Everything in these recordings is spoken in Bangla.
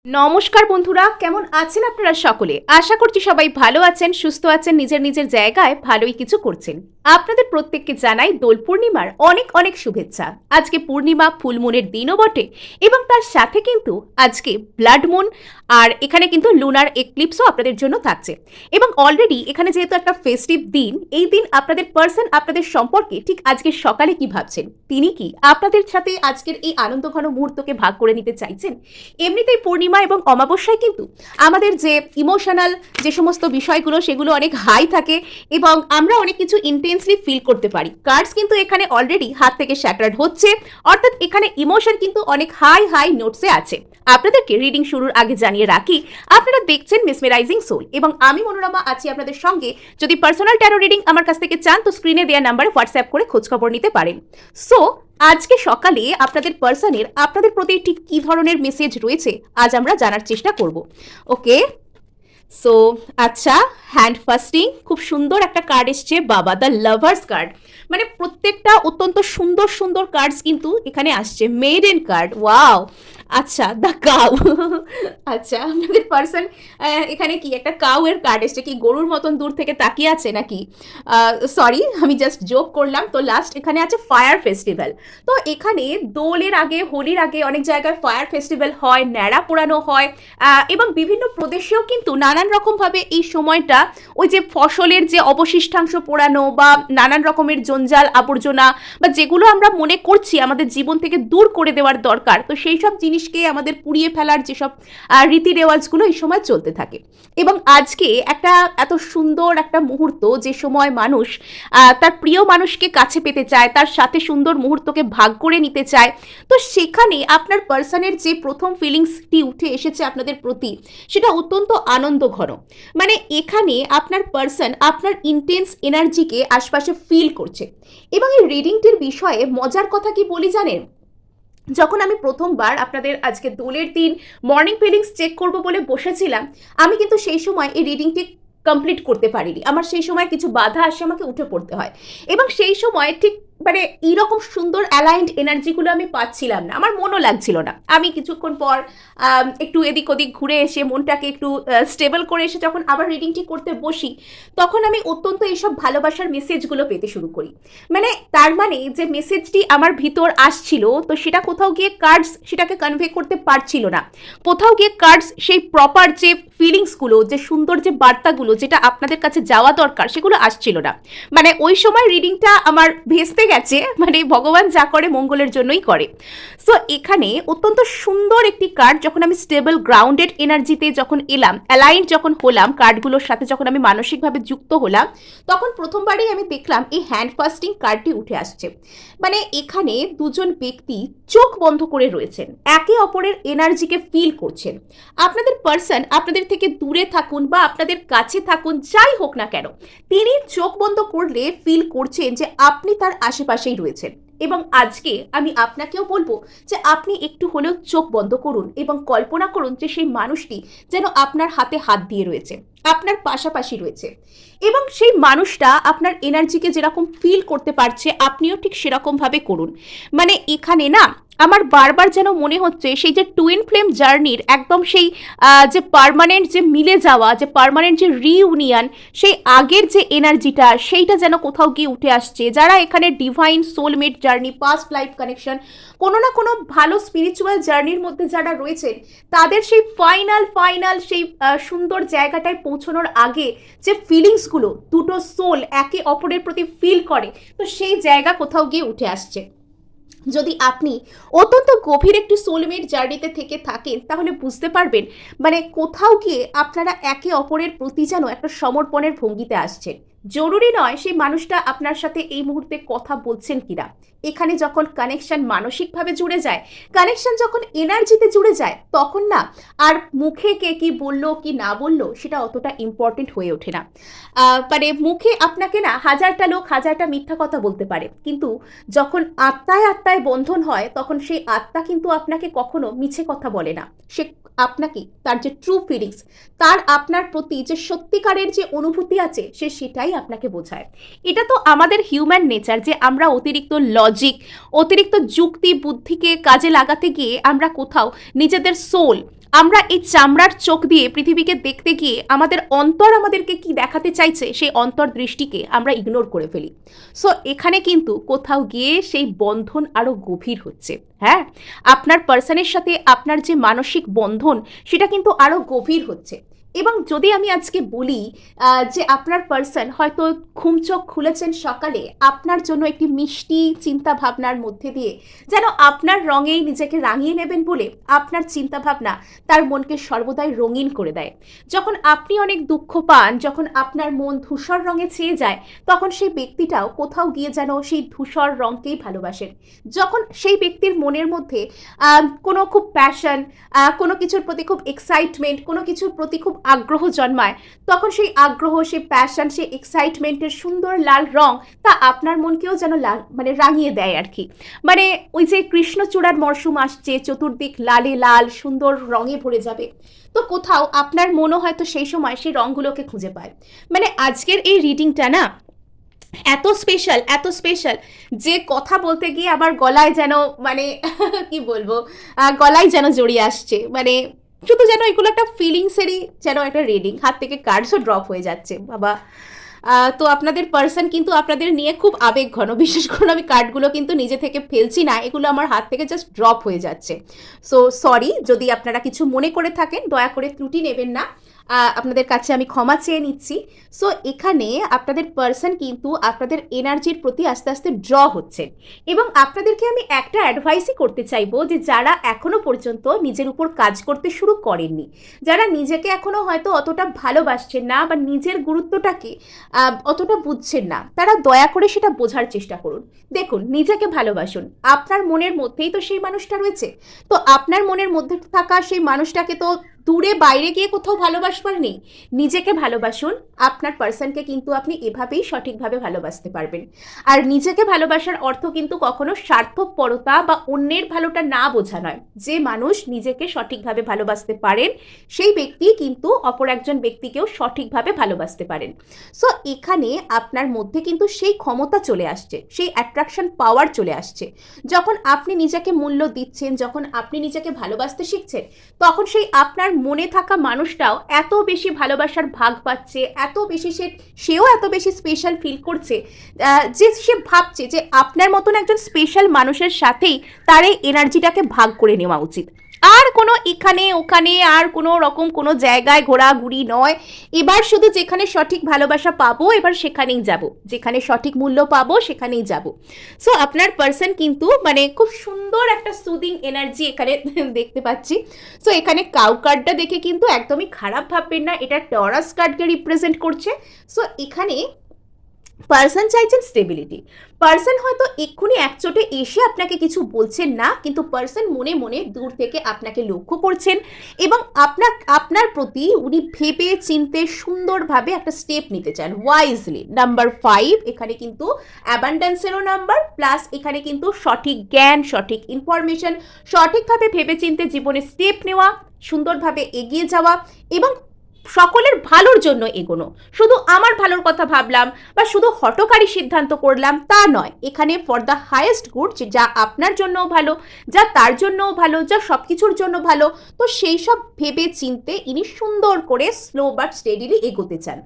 নমস্কার বন্ধুরা, কেমন আছেন আপনারা সকলে? আশা করছি সবাই ভালো আছেন, সুস্থ আছেন, নিজের নিজের জায়গায় ভালোই কিছু করছেন। আপনাদের প্রত্যেককে জানাই দোল পূর্ণিমার অনেক অনেক শুভেচ্ছা। আজকে পূর্ণিমা, ফুল মুনের দিনও বটে এবং তার সাথে কিন্তু আজকে ব্লাড মুন আর এখানে কিন্তু লুনার এক্লিপসও আপনাদের জন্য থাকছে। এবং অলরেডি এখানে যেহেতু একটা ফেস্টিভ দিন, এই দিন আপনাদের পার্সন আপনাদের সম্পর্কে ঠিক আজকে সকালে কি ভাবছেন, তিনি কি আপনাদের সাথে আজকের এই আনন্দঘন মুহূর্তকে ভাগ করে নিতে চাইছেন? এমনিতেই পূর্ণিমা এবং অমাবস্যায় কিন্তু আমাদের যে ইমোশনাল যে সমস্ত বিষয়গুলো সেগুলো অনেক হাই থাকে এবং আমরা অনেক কিছু ইন্টেন্সলি ফিল করতে পারি। কার্ডস কিন্তু এখানে অলরেডি হাত থেকে শ্যাটার্ড হচ্ছে, অর্থাৎ এখানে ইমোশন কিন্তু অনেক হাই হাই নোটসে আছে। আপনাদেরকে রিডিং শুরুর আগে জানিয়ে রাখি, আপনারা দেখছেন মেসমেরাইজিং সোল এবং আমি মনোরমা আছি আপনাদের সঙ্গে। যদি পার্সোনাল ট্যারো রিডিং আমার কাছ থেকে চান তো স্ক্রিনে দেওয়া নাম্বারে হোয়াটসঅ্যাপ করে খোঁজখবর নিতে পারেন। সো আজকে সকালে আপনাদের পার্সনের আপনাদের প্রতি ঠিক কী ধরনের মেসেজ রয়েছে আজ আমরা জানার চেষ্টা করব। ওকে, সো আচ্ছা, হ্যান্ড ফার্স্টিং খুব সুন্দর একটা কার্ড এসছে, বাবা দ্য লাভার্স কার্ড। মানে প্রত্যেকটা অত্যন্ত সুন্দর সুন্দর কার্ডস কিন্তু এখানে আসছে। Maiden card, wow. আচ্ছা, দ্য কাউ। আচ্ছা, আপনাদের পার্সন এখানে কি একটা কাউ এর কার্ড এসছে, কি গরুর মতন দূর থেকে তাকিয়ে আছে নাকি? সরি, আমি জাস্ট জোক করলাম। তো লাস্ট এখানে আছে ফায়ার ফেস্টিভ্যাল। তো এখানে দোলের আগে, হোলির আগে অনেক জায়গায় ফায়ার ফেস্টিভ্যাল হয়, ন্যাড়া পোড়ানো হয় এবং বিভিন্ন প্রদেশেও কিন্তু নানান রকমভাবে এই সময়টা ওই যে ফসলের যে অবশিষ্টাংশ পোড়ানো বা নানান রকমের জঞ্জাল আবর্জনা বা যেগুলো আমরা মনে করছি আমাদের জীবন থেকে দূর করে দেওয়ার দরকার, তো সেই সব জিনিসকে আমাদের পুড়িয়ে ফেলার যেসব রীতি রেওয়াজগুলো এই সময় চলতে থাকে। এবং আজকে একটা এত সুন্দর একটা মুহূর্ত, যে সময় মানুষ তার প্রিয় মানুষকে কাছে পেতে চায়, তার সাথে সুন্দর মুহূর্তকে ভাগ করে নিতে চায়। তো সেখানে আপনার পার্সনের যে প্রথম ফিলিংসটি উঠে এসেছে আপনাদের প্রতি, সেটা অত্যন্ত আনন্দ ঘন। মানে এখানে আপনার পার্সন আপনার ইন্টেন্স এনার্জিকে আশপাশে ফিল করছে। এবং এই রিডিংটির বিষয়ে মজার কথা কি বলি জানেন? যখন আমি প্রথমবার আপনাদের আজকে দোলের দিন মর্নিং ফিলিংস চেক করব বলে বসেছিলাম, আমি কিন্তু সেই সময় এই রিডিংটি কমপ্লিট করতে পারিনি। আমার সেই সময় কিছু বাধা আসে, আমাকে উঠে পড়তে হয় এবং সেই সময় ঠিক মানে এইরকম সুন্দর অ্যালাইন্ড এনার্জিগুলো আমি পাচ্ছিলাম না, আমার মনও লাগছিল না। আমি কিছুক্ষণ পর একটু এদিক ওদিক ঘুরে এসে মনটাকে একটু স্টেবল করে এসে যখন আবার রিডিংটি করতে বসি, তখন আমি অত্যন্ত এইসব ভালোবাসার মেসেজগুলো পেতে শুরু করি। মানে তার মানে যে মেসেজটি আমার ভিতর আসছিল, তো সেটা কোথাও গিয়ে কার্ডস সেটাকে কনভে করতে পারছিল না। কোথাও গিয়ে কার্ডস সেই প্রপার যে ফিলিংসগুলো, যে সুন্দর যে বার্তাগুলো যেটা আপনাদের কাছে যাওয়া দরকার, সেগুলো আসছিল না। মানে ওই সময় রিডিংটা আমার ভেস্তে গেছে। মানে ভগবান যা করে মঙ্গলের জন্যই করে। সো এখানে অত্যন্ত সুন্দর একটি কার্ড, যখন আমি স্টেবল গ্রাউন্ডেড এনার্জিতে যখন এলাম, অ্যালাইন্ড যখন হলাম কার্ডগুলোর সাথে, যখন আমি মানসিকভাবে যুক্ত হলাম, তখন প্রথমবারই আমি দেখলাম এই হ্যান্ড ফাস্টিং কার্ডটি উঠে আসছে। মানে এখানে দুজন ব্যক্তি চোখ বন্ধ করে রয়েছেন, একে অপরের এনার্জিকে ফিল করছেন। আপনাদের পার্সন আপনাদের থেকে দূরে থাকুন বা আপনাদের কাছে থাকুন, যাই হোক না কেন, তিনি চোখ বন্ধ করলে ফিল করছেন যে আপনি তার আশেপাশেই রয়েছেন। এবং আজকে আমি আপনাকেও বলবো যে আপনি একটু হলেও চোখ বন্ধ করুন এবং কল্পনা করুন যে সেই মানুষটি যেন আপনার হাতে হাত দিয়ে রয়েছে, আপনার পাশাপাশি রয়েছে এবং সেই মানুষটা আপনার এনার্জিকে যেরকম ফিল করতে পারছে, আপনিও ঠিক সেরকমভাবে করুন। মানে এখানে না আমার বারবার যেন মনে হচ্ছে সেই যে টুইন ফ্লেম জার্নির একদম সেই যে পার্মানেন্ট যে মিলে যাওয়া, যে পার্মানেন্ট যে রিইউনিয়ন, সেই আগের যে এনার্জিটা, সেইটা যেন কোথাও গিয়ে উঠে আসছে। যারা এখানে divine soulmate journey, past life connection, কোনো না কোনো ভালো স্পিরিচুয়াল জার্নির মধ্যে যারা রয়েছেন, তাদের সেই ফাইনাল সেই সুন্দর জায়গাটায় পৌঁছানোর আগে যে ফিলিংসগুলো দুটো সোল একে অপরের প্রতি ফিল করে, তো সেই জায়গা কোথাও গিয়ে উঠে আসছে। যদি আপনি অত্যন্ত গভীর একটি সোলমেট জার্নিতে থেকে থাকেন, তাহলে বুঝতে পারবেন মানে কোথাও গিয়ে আপনারা একে অপরের প্রতি যেন একটা সমর্পণের ভঙ্গিতে আসছেন। জরুরি নয় সেই মানুষটা আপনার সাথে এই মুহূর্তে কথা বলছেন কিনা। এখানে যখন কানেকশন মানসিকভাবে জুড়ে যায়, কানেকশন যখন এনার্জিতে জুড়ে যায়, তখন না আর মুখে কে কি বললো কি না বললো সেটা অতটা ইম্পর্টেন্ট হয়ে ওঠে না। মানে মুখে আপনাকে না হাজারটা লোক হাজারটা মিথ্যা কথা বলতে পারে, কিন্তু যখন আত্মায় আত্মায় বন্ধন হয়, তখন সেই আত্মা কিন্তু আপনাকে কখনো মিছে কথা বলে না। সে আপনাকে তার যে ট্রু ফিলিংস, তার আপনার প্রতি যে সত্যিকারের যে অনুভূতি আছে, সে সেটাই আপনাকে বোঝায়। এটা তো আমাদের হিউম্যান নেচার যে আমরা অতিরিক্ত লজিক, অতিরিক্ত যুক্তি বুদ্ধিকে কাজে লাগাতে গিয়ে আমরা কোথাও নিজেদের সোল, আমরা এই চামড়ার চোখ দিয়ে পৃথিবীকে দেখতে গিয়ে আমাদের অন্তর আমাদেরকে কি দেখাতে চাইছে সেই অন্তর্দৃষ্টিকে আমরা ইগনোর করে ফেলি। সো এখানে কিন্তু কোথাও গিয়ে সেই বন্ধন আরও গভীর হচ্ছে। হ্যাঁ, আপনার পার্সনের সাথে আপনার যে মানসিক বন্ধন সেটা কিন্তু আরও গভীর হচ্ছে। এবং যদি আমি আজকে বলি যে আপনার পার্সন হয়তো ঘুমচোখ খুলেছেন সকালে আপনার জন্য একটি মিষ্টি চিন্তা ভাবনার মধ্যে দিয়ে, যেন আপনার রঙেই নিজেকে রাঙিয়ে নেবেন বলে আপনার চিন্তা ভাবনা তার মনকে সর্বদাই রঙিন করে দেয়। যখন আপনি অনেক দুঃখ পান, যখন আপনার মন ধূসর রঙে ছেয়ে যায়, তখন সেই ব্যক্তিটাও কোথাও গিয়ে যেন সেই ধূসর রঙকেই ভালোবাসেন। যখন সেই ব্যক্তির মনের মধ্যে কোনো খুব প্যাশন, কোনো কিছুর প্রতি খুব এক্সাইটমেন্ট, কোনো কিছুর প্রতি খুব আগ্রহ জন্মায়, তখন সেই আগ্রহ, সেই প্যাশন, সেই এক্সাইটমেন্টের সুন্দর লাল রং তা আপনার মনকেও যেন লাল মানে রাঙিয়ে দেয় আর কি। মানে ওই যে কৃষ্ণচূড়ার মরশুম আসছে, চতুর্দিক লালে লাল সুন্দর রঙে ভরে যাবে, তো কোথাও আপনার মনও হয়তো সেই সময় সেই রঙগুলোকে খুঁজে পায়। মানে আজকের এই রিডিংটা না এত স্পেশাল, এত স্পেশাল যে কথা বলতে গিয়ে আমার গলায় যেন মানে কি বলবো, গলায় যেন জড়িয়ে আসছে। মানে শুধু যেন এগুলো একটা ফিলিংসেরই যেন একটা রিডিং, হাত থেকে কার্ডসও ড্রপ হয়ে যাচ্ছে বাবা। তো আপনাদের পার্সন কিন্তু আপনাদের নিয়ে খুব আবেগ ঘন, বিশেষ করে আমি কার্ডগুলো কিন্তু নিজে থেকে ফেলছি না, এগুলো আমার হাত থেকে জাস্ট ড্রপ হয়ে যাচ্ছে। সো সরি যদি আপনারা কিছু মনে করে থাকেন, দয়া করে ত্রুটি নেবেন না, আপনাদের কাছে আমি ক্ষমা চেয়ে নিচ্ছি। সো এখানে আপনাদের পার্সন কিন্তু আপনাদের এনার্জির প্রতি আস্তে আস্তে ড্র হচ্ছে। এবং আপনাদেরকে আমি একটা অ্যাডভাইসই করতে চাইবো যে যারা এখনো পর্যন্ত নিজের উপর কাজ করতে শুরু করেননি, যারা নিজেকে এখনো হয়তো অতটা ভালোবাসছেন না বা নিজের গুরুত্বটাকে অতটা বুঝছেন না, তারা দয়া করে সেটা বোঝার চেষ্টা করুন। দেখুন, নিজেকে ভালোবাসুন, আপনার মনের মধ্যেই তো সেই মানুষটা রয়েছে। তো আপনার মনের মধ্যে থাকা সেই মানুষটাকে তো দূরে বাইরে গিয়ে কোথাও ভালোবাসবার নেই। নিজেকে ভালোবাসুন, আপনার পার্সনকে কিন্তু আপনি এভাবেই সঠিকভাবে ভালোবাসতে পারবেন। আর নিজেকে ভালোবাসার অর্থ কিন্তু কখনো স্বার্থপরতা বা অন্যের ভালোটা না বোঝা নয়। যে মানুষ নিজেকে সঠিকভাবে ভালোবাসতে পারেন সেই ব্যক্তি কিন্তু অপর একজন ব্যক্তিকেও সঠিকভাবে ভালোবাসতে পারেন। সো এখানে আপনার মধ্যে কিন্তু সেই ক্ষমতা চলে আসছে, সেই অ্যাট্রাকশন পাওয়ার চলে আসছে। যখন আপনি নিজেকে মূল্য দিচ্ছেন, যখন আপনি নিজেকে ভালোবাসতে শিখছেন, তখন সেই আপনার মনে থাকা মানুষটাও এত বেশি ভালোবাসার ভাগ পাচ্ছে, এত বেশি সেও এত বেশি স্পেশাল ফিল করছে যে সে ভাবছে যে আপনার মতন একজন স্পেশাল মানুষের সাথেই তার এই এনার্জিটাকে ভাগ করে নেওয়া উচিত। আর কোনো এখানে ওখানে আর কোনো রকম কোনো জায়গায় ঘোরাঘুরি নয়। এবার শুধু যেখানে সঠিক ভালোবাসা পাবো এবার সেখানেই যাব, যেখানে সঠিক মূল্য পাবো সেখানেই যাব। সো আপনার পার্সন কিন্তু মানে খুব সুন্দর একটা সুদিং এনার্জি এখানে দেখতে পাচ্ছি। সো এখানে কাউ কার্ডটা দেখে কিন্তু একদমই খারাপ ভাববেন না, এটা টরাস কার্ডকে রিপ্রেজেন্ট করছে। সো এখানে পার্সন চাইছেন স্টেবিলিটি। পার্সন হয়তো এক্ষুনি একচোটে এসে আপনাকে কিছু বলছেন না, কিন্তু পার্সন মনে মনে দূর থেকে আপনাকে লক্ষ্য করছেন এবং আপনার প্রতি উনি ভেবে চিনতে সুন্দরভাবে একটা স্টেপ নিতে চান ওয়াইজলি। নাম্বার 5 এখানে কিন্তু অ্যাবান্ডেন্সেরও নাম্বার, প্লাস এখানে কিন্তু সঠিক জ্ঞান, সঠিক ইনফরমেশন, সঠিকভাবে ভেবে চিনতে জীবনে স্টেপ নেওয়া, সুন্দরভাবে এগিয়ে যাওয়া এবং সকলের ভালোর জন্য এগোনো। শুধু আমার ভালোর কথা ভাবলাম বা শুধু হঠকারী সিদ্ধান্ত করলাম তা নয়, এখানে ফর দ্য হাইয়েস্ট গুড, যা আপনার জন্যও ভালো, যা তার জন্যও ভালো, যা সব কিছুর জন্য ভালো, তো সেই সব ভেবে চিনতে ইনি সুন্দর করে স্লো বাট স্টেডিলি এগোতে চান।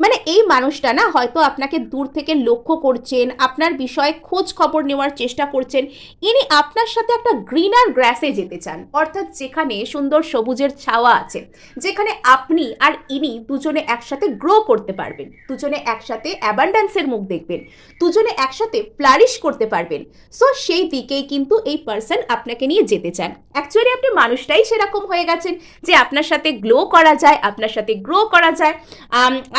মানে এই মানুষটা না হয়তো আপনাকে দূর থেকে লক্ষ্য করছেন, আপনার বিষয়ে খোঁজ খবর নেওয়ার চেষ্টা করছেন। ইনি আপনার সাথে একটা গ্রিনার গ্রাসে যেতে চান, অর্থাৎ যেখানে সুন্দর সবুজের ছাওয়া আছে, যেখানে আপনি আর ইনি দুজনে একসাথে গ্রো করতে পারবেন, দুজনে একসাথে অ্যাবান্ডেন্সের মুখ দেখবেন, দুজনে একসাথে ফ্লারিশ করতে পারবেন। সো সেই দিকেই কিন্তু এই পার্সন আপনাকে নিয়ে যেতে চান। অ্যাকচুয়ালি আপনি মানুষটাই সেরকম হয়ে গেছেন যে আপনার সাথে গ্লো করা যায়, আপনার সাথে গ্রো করা যায়।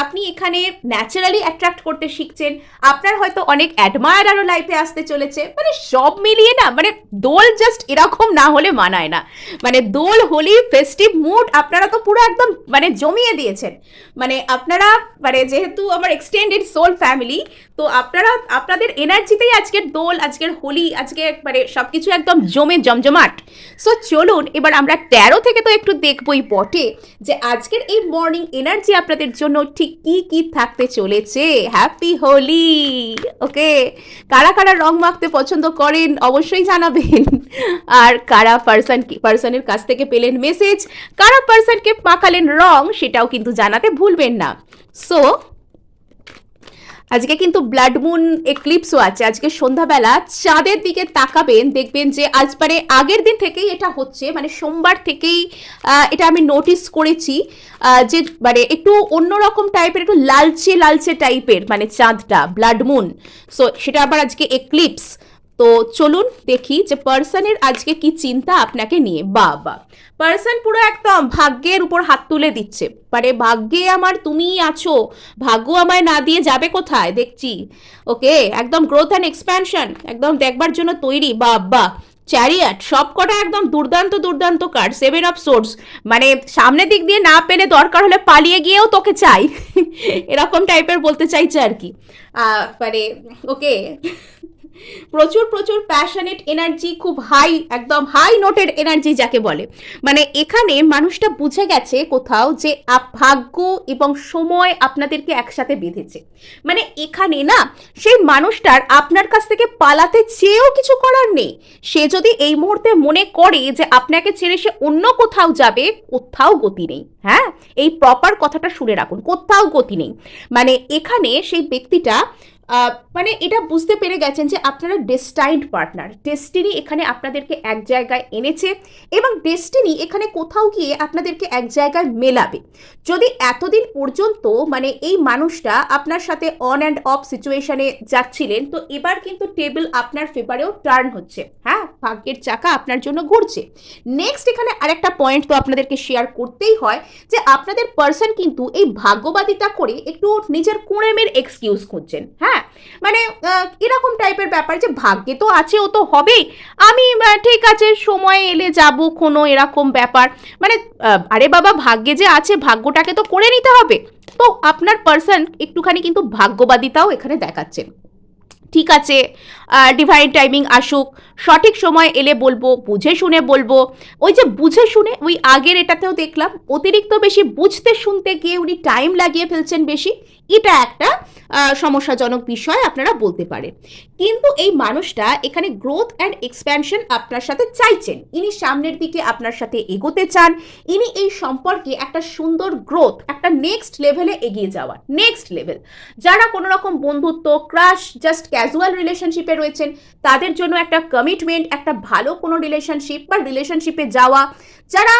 আপনি এখানে ন্যাচারালি অ্যাট্রাক্ট করতে শিখছেন, আপনার হয়তো অনেক অ্যাডমায়ারারও লাইফে আসতে চলেছে। মানে সব মিলিয়ে না, মানে দোল জাস্ট এরকম না হলে মানায় না। মানে দোল, হোলি, ফেস্টিভ মুড আপনারা তো পুরো একদম মানে জমিয়ে দিয়েছেন। মানে আপনারা মানে যেহেতু আমার এক্সটেন্ডেড সোল ফ্যামিলি, তো আপনারা আপনাদের এনার্জিতেই আজকের দোল, আজকের হোলি, আজকে মানে সবকিছু একদম জমে জমজমাট। সো চলুন এবার আমরা 13 থেকে তো একটু দেখবই বটে যে আজকের এই মর্নিং এনার্জি আপনাদের জন্য ঠিক কি কি থাকতে চলেছে। হ্যাপি হোলি। ওকে, কারা কারা রং মাখতে পছন্দ করেন অবশ্যই জানাবেন। আর কারা পার্সনের কাছ থেকে পেলেন মেসেজ, কারা পার্সনকে মাখালেন রং, সেটাও কিন্তু জানাতে ভুলবেন না। সো আজকে কিন্তু ব্লাড মুন এক্লিপসও আছে। আজকে সন্ধ্যাবেলা চাঁদের দিকে তাকাবেন, দেখবেন যে আজ মানে আগের দিন থেকেই এটা হচ্ছে, মানে সোমবার থেকেই এটা আমি নোটিস করেছি যে মানে একটু অন্যরকম টাইপের, একটু লালচে লালচে টাইপের মানে চাঁদটা, ব্লাড মুন। সো সেটা আবার আজকে এক্লিপস। তো চলুন দেখি যে পার্সনের আজকে কি চিন্তা আপনাকে নিয়ে। বাবা, পার্সন পুরো একদম ভাগ্যের উপর হাত তুলে দিচ্ছে, মানে ভাগ্যে আমার তুমিই আছো, ভাগ্য আমায় না দিয়ে যাবে কোথায় দেখছি। ওকে, একদম গ্রোথ অ্যান্ড এক্সপ্যানশন একদম দেখবার জন্য তৈরি। বাবা, চ্যারিয়াট, সব কটা একদম দুর্দান্ত দুর্দান্ত কার্ড। 7 অফ সোর্ডস, মানে সামনের দিক দিয়ে না পেলে দরকার হলে পালিয়ে গিয়েও তোকে চাই, এরকম টাইপের বলতে চাইছে আর কি। মানে ওকে, প্রচুর প্রচুর প্যাশনেট এনার্জি, খুব হাই, একদম হাই নোটেড এনার্জি যাকে বলে। মানে এখানে মানুষটা বুঝে গেছে কোথাও যে ভাগ্য এবং সময় আপনাদেরকে একসাথে বেঁধেছে। মানে এখানে না সেই মানুষটার আপনার কাছ থেকে পালাতে চেয়েও কিছু করার নেই। সে যদি এই মুহূর্তে মনে করে যে আপনাকে ছেড়ে সে অন্য কোথাও যাবে, কোথাও গতি নেই। হ্যাঁ, এই প্রপার কথাটা শুনে রাখুন, কোথাও গতি নেই। মানে এখানে সেই ব্যক্তিটা মানে এটা বুঝতে পেরে গেছেন যে আপনারা ডেস্টাইন্ড পার্টনার। ডেস্টিনি এখানে আপনাদেরকে এক জায়গায় এনেছে এবং ডেস্টিনি এখানে কোথাও গিয়ে আপনাদেরকে এক জায়গায় মেলাবে। যদি এতদিন পর্যন্ত মানে এই মানুষটা আপনার সাথে অন অ্যান্ড অফ সিচুয়েশনে যাচ্ছিলেন, তো এবার কিন্তু টেবিল আপনার ফেভারেও টার্ন হচ্ছে। হ্যাঁ, ভাগ্যের চাকা আপনার জন্য ঘুরছে। নেক্সট এখানে আরেকটা পয়েন্ট তো আপনাদেরকে শেয়ার করতেই হয় যে আপনাদের পার্সন কিন্তু এই ভাগ্যবাদিতা করে একটু নিজের কুঁড়েমের এক্সকিউজ খুঁজছেন। হ্যাঁ, মানে এরকম টাইপের ব্যাপার যে ভাগ্যে তো আছে, ও তো হবেই, আমি ঠিক আছে সময় এলে যাব কোনো, এরকম ব্যাপার। মানে আরে বাবা, ভাগ্যে যে আছে ভাগ্যটাকে তো করে নিতে হবে। তো আপনার পার্সন একটুখানি কিন্তু ভাগ্যবাদিতাও এখানে দেখাচ্ছেন। ঠিক আছে, ডিভাইন টাইমিং আসুক, সঠিক সময় এলে বলবো, বুঝে শুনে বলবো। ওই যে বুঝে শুনে, ওই আগের এটাতেও দেখলাম অতিরিক্ত বেশি বুঝতে শুনতে গিয়ে উনি টাইম লাগিয়ে ফেলছেন বেশি। এটা একটা সমস্যাজনক বিষয় আপনারা বলতে পারেন। কিন্তু এই মানুষটা এখানে গ্রোথ অ্যান্ড এক্সপ্যানশন আপনার সাথে চাইছেন। ইনি সামনের দিকে আপনার সাথে এগোতে চান। ইনি এই সম্পর্কে একটা সুন্দর গ্রোথ, একটা নেক্সট লেভেলে এগিয়ে যাওয়া, নেক্সট লেভেল। যারা কোনো রকম বন্ধুত্ব, ক্রাশ, জাস্ট ক্যাজুয়াল রিলেশনশিপে রয়েছেন, তাদের জন্য একটা কমিটমেন্ট, একটা ভালো কোনো রিলেশনশিপ বা রিলেশনশিপে যাওয়া। যারা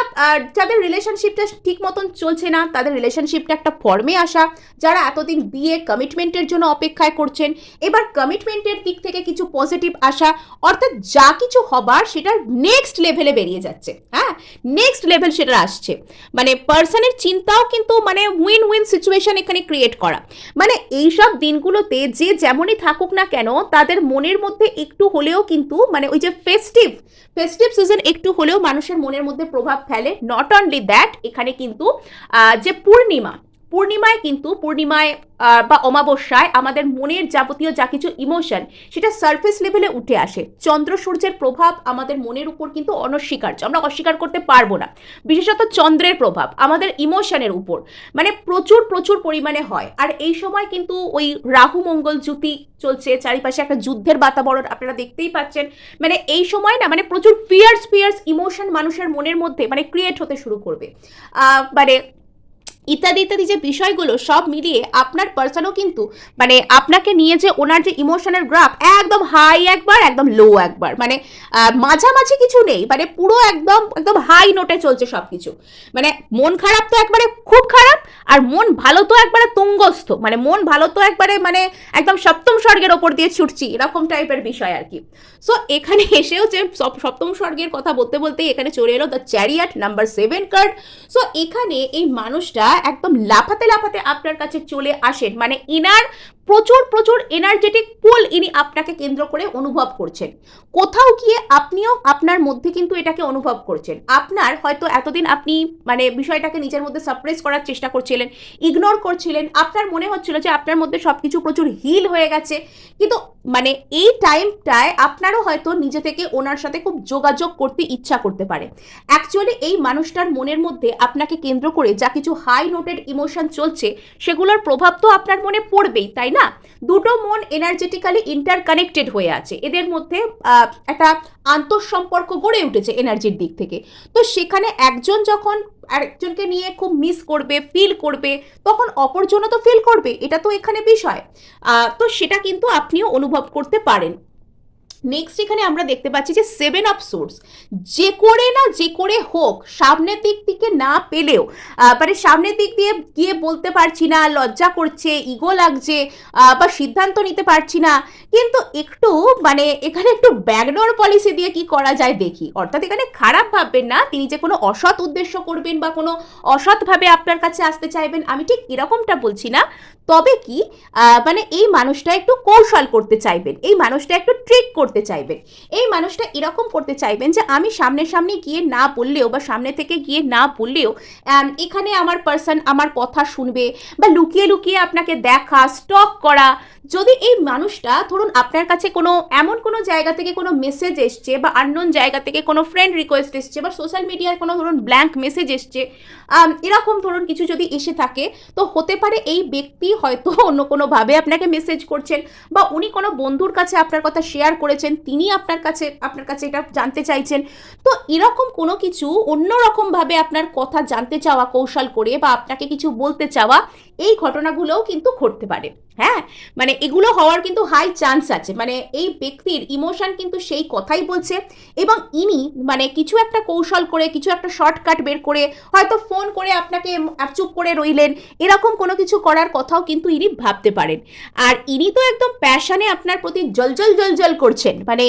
যাদের রিলেশনশিপটা ঠিক মতন চলছে না, তাদের রিলেশনশিপটা একটা ফর্মে আসা। যারা এতদিন বিয়ে কমিটমেন্টের জন্য অপেক্ষায় করছেন, এবার কমিটমেন্টের দিক থেকে কিছু পজিটিভ আসা, অর্থাৎ যা কিছু হবার সেটা নেক্সট লেভেলে বেরিয়ে যাচ্ছে। হ্যাঁ, নেক্সট লেভেল সেটা আসছে। মানে পার্সনের চিন্তাও কিন্তু মানে উইন উইন সিচুয়েশন এখানে ক্রিয়েট করা। মানে এইসব দিনগুলোতে যে যেমনই থাকুক না কেন, তাদের মনের মধ্যে একটু হলেও কিন্তু মানে ওই যে ফেস্টিভ সিজন একটু হলেও মানুষের মনের মধ্যে প্রভাব ফেলে। নট অনলি দ্যাট, এখানে কিন্তু যে পূর্ণিমায় কিন্তু পূর্ণিমায় বা অমাবস্যায় আমাদের মনের যাবতীয় যা কিছু ইমোশন সেটা সারফেস লেভেলে উঠে আসে। চন্দ্র সূর্যের প্রভাব আমাদের মনের উপর কিন্তু অনস্বীকার্য, আমরা অস্বীকার করতে পারবো না। বিশেষত চন্দ্রের প্রভাব আমাদের ইমোশনের উপর মানে প্রচুর প্রচুর পরিমাণে হয়। আর এই সময় কিন্তু ওই রাহু মঙ্গল যুতি চলছে, চারিপাশে একটা যুদ্ধের বাতাবরণ আপনারা দেখতেই পাচ্ছেন। মানে এই সময় না মানে প্রচুর ফিয়ার্স ইমোশন মানুষের মনের মধ্যে মানে ক্রিয়েট হতে শুরু করবে। মানে ইত্যাদি ইত্যাদি যে বিষয়গুলো সব মিলিয়ে আপনার পার্সনও কিন্তু মানে আপনাকে নিয়ে যে ওনার যে ইমোশনের গ্রাফ একদম হাই একবার, একদম লো একবার, মানে মাঝামাঝি কিছু নেই, মানে পুরো একদম একদম হাই নোটে চলছে সব কিছু। মানে মন খারাপ তো একবারে খুব খারাপ, আর মন ভালো তো একবারে তুঙ্গস্থ, মানে মন ভালো তো একবারে মানে একদম সপ্তম স্বর্গের ওপর দিয়ে ছুটছি, এরকম টাইপের বিষয় আর কি। সো এখানে এসেও যে সপ্তম স্বর্গের কথা বলতে বলতেই এখানে চলে এলো the chariot, number 7 card. So এখানে এই মানুষটা একদম লাফাতে লাফাতে আপনার কাছে চলে আসেন। মানে ইনার প্রচুর প্রচুর এনার্জেটিক পুল ইনি আপনাকে কেন্দ্র করে অনুভব করছেন। কোথাও গিয়ে আপনিও আপনার মধ্যে কিন্তু এটাকে অনুভব করছেন। আপনার হয়তো এতদিন আপনি মানে বিষয়টাকে নিজের মধ্যে সাপ্রেস করার চেষ্টা করছিলেন, ইগনোর করছিলেন, আপনার মনে হচ্ছিল যে আপনার মধ্যে সব কিছু প্রচুর হিল হয়ে গেছে, কিন্তু মানে এই টাইমটায় আপনারও হয়তো নিজে থেকে ওনার সাথে খুব যোগাযোগ করতে ইচ্ছা করতে পারে। অ্যাকচুয়ালি এই মানুষটার মনের মধ্যে আপনাকে কেন্দ্র করে যা কিছু হাই নোটেড ইমোশন চলছে সেগুলোর প্রভাব তো আপনার মনে পড়বেই, তাই না? দুটো মন এনার্জেটিক্যালি ইন্টারকানেক্টেড হয়ে আছে, এদের মধ্যে একটা আন্তঃসম্পর্ক গড়ে উঠেছে এনার্জির দিক থেকে। তো সেখানে একজন যখন আরেকজনকে নিয়ে খুব মিস করবে, ফিল করবে, তখন অপরজনও তো ফিল করবে, এটা তো এখানে বিষয়। তো সেটা কিন্তু আপনিও অনুভব করতে পারেন। নেক্সট এখানে আমরা দেখতে পাচ্ছি যে 7 অফ সোর্স, যে করে না যে করে হোক সামনের দিক থেকে না পেলেও মানে সামনের দিক দিয়ে গিয়ে বলতে পারছি না, লজ্জা করছে, ইগো লাগছে, বা সিদ্ধান্ত নিতে পারছি না, কিন্তু একটু মানে এখানে একটু ব্যাকডোর পলিসি দিয়ে কি করা যায় দেখি। অর্থাৎ এখানে খারাপ ভাববেন না তিনি যে কোনো অসৎ উদ্দেশ্য করবেন বা কোনো অসৎভাবে আপনার কাছে আসতে চাইবেন, আমি ঠিক এরকমটা বলছি না। তবে কি মানে এই মানুষটা একটু কৌশল করতে চাইবেন, এই মানুষটা একটু ট্রিক করতে চাইবেন, এই মানুষটা এরকম করতে চাইবেন যে আমি সামনে সামনে গিয়ে না বললেও বা সামনে থেকে গিয়ে না বললেও এখানে আমার পার্সন আমার কথা শুনবে, বা লুকিয়ে লুকিয়ে আপনাকে দেখা, স্টক করা। যদি এই মানুষটা ধরুন আপনার কাছে কোনো এমন কোনো জায়গা থেকে কোনো মেসেজ এসছে, বা আননোন জায়গা থেকে কোনো ফ্রেন্ড রিকোয়েস্ট এসছে, বা সোশ্যাল মিডিয়ায় কোনো ধরুন ব্ল্যাঙ্ক মেসেজ এসছে, এরকম ধরুন কিছু যদি এসে থাকে, তো হতে পারে এই ব্যক্তি হয়তো অন্য কোনোভাবে আপনাকে মেসেজ করছেন, বা উনি কোনো বন্ধুর কাছে আপনার কথা শেয়ার করেছেন, তিনি আপনার কাছে এটা জানতে চাইছেন। তো এরকম কোনো কিছু অন্যরকমভাবে আপনার কথা জানতে চাওয়া কৌশল করে, বা আপনাকে কিছু বলতে চাওয়া, এই ঘটনাগুলোও কিন্তু ঘটতে পারে। হ্যাঁ, মানে এগুলো হওয়ার কিন্তু হাই চান্স আছে। মানে এই ব্যক্তির ইমোশন কিন্তু সেই কথাই বলছে, এবং ইনি মানে কিছু একটা কৌশল করে, কিছু একটা শর্টকাট বের করে, হয়তো ফোন করে আপনাকে চুপ করে রইলেন, এরকম কোনো কিছু করার কথাও কিন্তু ইনি ভাবতে পারেন। আর ইনি তো একদম প্যাশনে আপনার প্রতি জলজল জলজল করছেন। মানে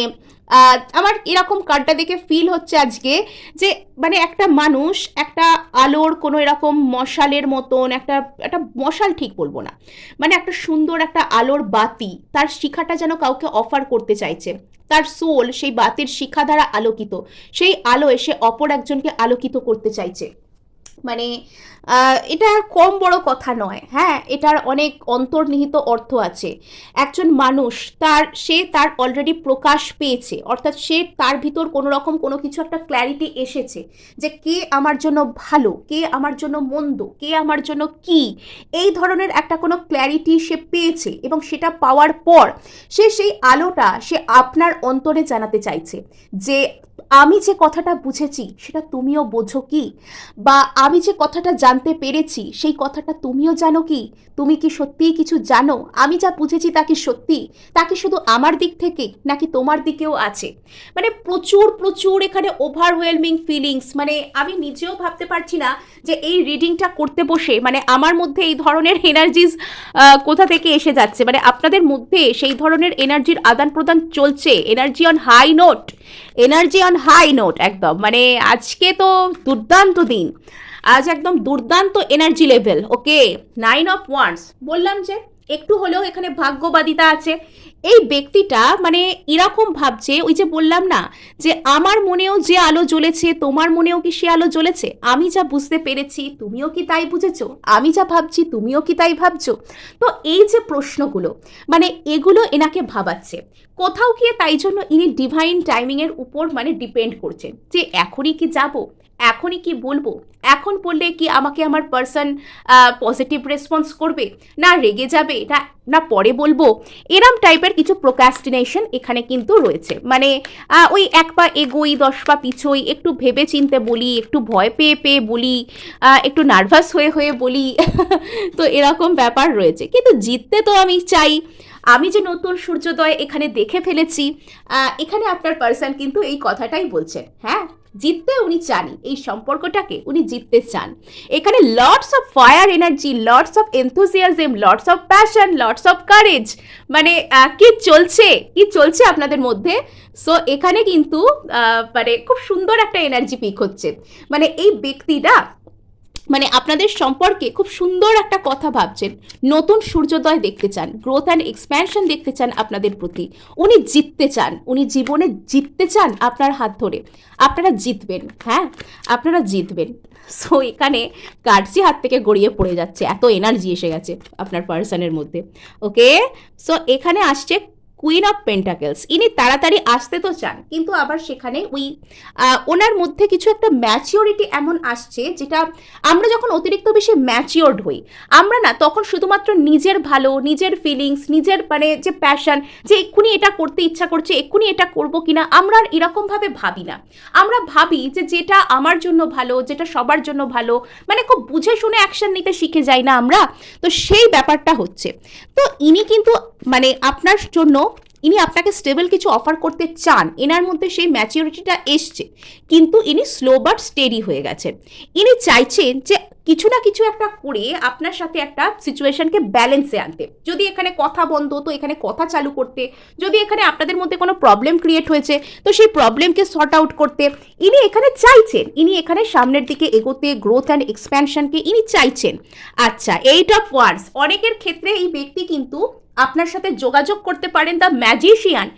আমার এরকম কার্ডটা দেখে ফিল হচ্ছে আজকে যে মানে একটা মানুষ একটা আলোর কোনো এরকম মশালের মতন, একটা একটা মশাল ঠিক বলবো না, মানে একটা সুন্দর একটা আলোর বাতি, তার শিখাটা যেন কাউকে অফার করতে চাইছে, তার সোল সেই বাতির শিখা দ্বারা আলোকিত, সেই আলো এসে অপর একজনকে আলোকিত করতে চাইছে। মানে এটা কম বড় কথা নয়। হ্যাঁ, এটার অনেক অন্তর্নিহিত অর্থ আছে। একজন মানুষ সে তার অলরেডি প্রকাশ পেয়েছে, অর্থাৎ সে তার ভিতর কোনো রকম কোনো কিছু একটা ক্ল্যারিটি এসেছে যে কে আমার জন্য ভালো, কে আমার জন্য মন্দ, কে আমার জন্য কি, এই ধরনের একটা কোনো ক্ল্যারিটি সে পেয়েছে, এবং সেটা পাওয়ার পর সে সেই আলোটা সে আপনার অন্তরে জানাতে চাইছে যে আমি যে কথাটা বুঝেছি সেটা তুমিও বোঝো কি, বা আমি যে কথাটা জানতে পেরেছি সেই কথাটা তুমিও জানো কি, তুমি কি সত্যিই কিছু জানো, আমি যা বুঝেছি তা কি সত্যি, তা কি শুধু আমার দিক থেকে নাকি তোমার দিকেও আছে। মানে প্রচুর প্রচুর এখানে ওভারওয়েলমিং ফিলিংস। মানে আমি নিজেও ভাবতে পারছি না যে এই রিডিংটা করতে বসে মানে আমার মধ্যে এই ধরনের এনার্জিস কোথা থেকে এসে যাচ্ছে। মানে আপনাদের মধ্যে সেই ধরনের এনার্জির আদান প্রদান চলছে, energy on high note, energy on high note একদম। মানে আজকে তো দুর্দান্ত দিন, আজ একদম দুর্দান্ত energy level. Okay, 9 of wands, বললাম যে একটু হলেও এখানে ভাগ্যবাদিতা আছে। এই ব্যক্তিটা মানে এরকম ভাবছে, ওই যে বললাম না যে আমার মনেও যে আলো জ্বলেছে তোমার মনেও কি সে আলো জ্বলেছে, আমি যা বুঝতে পেরেছি তুমিও কি তাই বুঝেছো, আমি যা ভাবছি তুমিও কি তাই ভাবছো। তো এই যে প্রশ্নগুলো মানে এগুলো এনাকে ভাবাচ্ছে কোথাও গিয়ে, তাই জন্য ইনি ডিভাইন টাইমিংয়ের উপর মানে ডিপেন্ড করছেন যে এখনই কি যাব, এখনই কি বলবো, এখন বললে কি আমাকে আমার পার্সন পজিটিভ রেসপন্স করবে, না রেগে যাবে, না পরে বলবো, এরম টাইপের কিছু প্রোক্রাস্টিনেশন এখানে কিন্তু রয়েছে। মানে ওই 1 পা এগোই 10 পা পিছোই, একটু ভেবে চিনতে বলি, একটু ভয় পেয়ে পেয়ে বলি, একটু নার্ভাস হয়ে হয়ে বলি তো এরকম ব্যাপার রয়েছে। কিন্তু জিততে তো আমি চাই। আমি যে নতুন সূর্যোদয় এখানে দেখে ফেলেছি, এখানে আপনার পার্সন কিন্তু এই কথাটাই বলছেন। হ্যাঁ, জিততে উনি চান, এই সম্পর্কটাকে উনি জিততে চান। এখানে lots of fire energy, lots of enthusiasm, lots of passion, lots of courage. মানে কি চলছে আপনাদের মধ্যে। সো এখানে কিন্তু মানে খুব সুন্দর একটা এনার্জি পিক হচ্ছে। মানে এই ব্যক্তিটা মানে আপনাদের সম্পর্কে খুব সুন্দর একটা কথা ভাবছেন, নতুন সূর্যোদয় দেখতে চান, গ্রোথ অ্যান্ড এক্সপ্যানশন দেখতে চান আপনাদের প্রতি। উনি জিততে চান, উনি জীবনে জিততে চান আপনার হাত ধরে। আপনারা জিতবেন, হ্যাঁ আপনারা জিতবেন। সো এখানে কার্ডসই হাত থেকে গড়িয়ে পড়ে যাচ্ছে, এত এনার্জি এসে গেছে আপনার পার্সনের মধ্যে। ওকে, সো এখানে আসছে কুইন অফ পেন্টাকেলস। ইনি তাড়াতাড়ি আসতে তো চান, কিন্তু আবার সেখানে ওনার মধ্যে কিছু একটা ম্যাচিওরিটি এমন আসছে, যেটা আমরা যখন অতিরিক্ত বেশি ম্যাচিওর্ড হই, আমরা না তখন শুধুমাত্র নিজের ভালো, নিজের ফিলিংস, নিজের মানে যে প্যাশন, যে এক্ষুনি এটা করতে ইচ্ছা করছে, এক্ষুনি এটা করবো কিনা, আমরা আর এরকমভাবে ভাবি না। আমরা ভাবি যে যেটা আমার জন্য ভালো, যেটা সবার জন্য ভালো, মানে খুব বুঝে শুনে অ্যাকশন নিতে শিখে যাই না আমরা। তো সেই ব্যাপারটা হচ্ছে। তো ইনি কিন্তু মানে আপনার জন্য, ইনি আপনাকে স্টেবল কিছু অফার করতে চান, এনার মধ্যে সেই ম্যাচিউরিটিটা এসছে, কিন্তু ইনি স্লো বাট স্টেডি হয়ে গেছেন। ইনি চাইছেন যে কিছু না কিছু একটা করে আপনার সাথে একটা সিচুয়েশনকে ব্যালেন্সে আনতে। যদি এখানে কথা বন্ধ, তো এখানে কথা চালু করতে। যদি এখানে আপনাদের মধ্যে কোনো প্রবলেম ক্রিয়েট হয়েছে, তো সেই প্রবলেমকে সর্ট আউট করতে ইনি এখানে চাইছেন। ইনি এখানে সামনের দিকে এগোতে, গ্রোথ অ্যান্ড এক্সপ্যানশনকে ইনি চাইছেন। আচ্ছা, এইট অফ ওয়ান্ডস, অনেকের ক্ষেত্রে এই ব্যক্তি কিন্তু আপনার সাথে যোগাযোগ করতে পারেন দ্য ম্যাজিশিয়ান।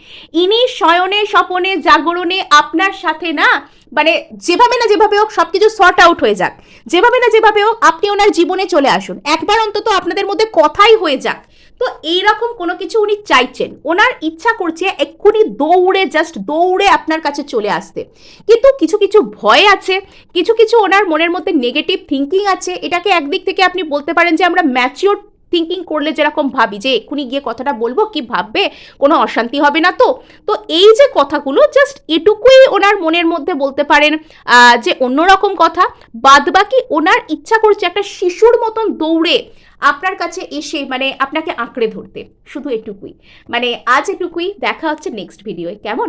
ইনি শয়নে স্বপনে জাগরণে আপনার সাথে না, মানে যেভাবে না যেভাবে হোক সব কিছু সর্ট আউট হয়ে যাক, যেভাবে না যেভাবে হোক আপনি ওনার জীবনে চলে আসুন, একবার অন্তত আপনাদের মধ্যে কথাই হয়ে যাক। তো এইরকম কোনো কিছু উনি চাইছেন, ওনার ইচ্ছা করছে এক্ষুনি দৌড়ে, জাস্ট দৌড়ে আপনার কাছে চলে আসতে। কিন্তু কিছু কিছু ভয় আছে, কিছু কিছু ওনার মনের মধ্যে নেগেটিভ থিঙ্কিং আছে। এটাকে একদিক থেকে আপনি বলতে পারেন যে আমরা ম্যাচিওর থিঙ্কিং করলে যেরকম ভাবি যে এক্ষুনি গিয়ে কথাটা বলবো, কি ভাববে, কোনো অশান্তি হবে না তো। তো এই যে কথাগুলো, জাস্ট এটুকুই ওনার মনের মধ্যে বলতে পারেন যে অন্যরকম কথা। বাদবাকি ওনার ইচ্ছা করছে একটা শিশুর মতন দৌড়ে আপনার কাছে এসে মানে আপনাকে আঁকড়ে ধরতে, শুধু এটুকুই। মানে আজ এটুকুই, দেখা হচ্ছে নেক্সট ভিডিওয়, কেমন?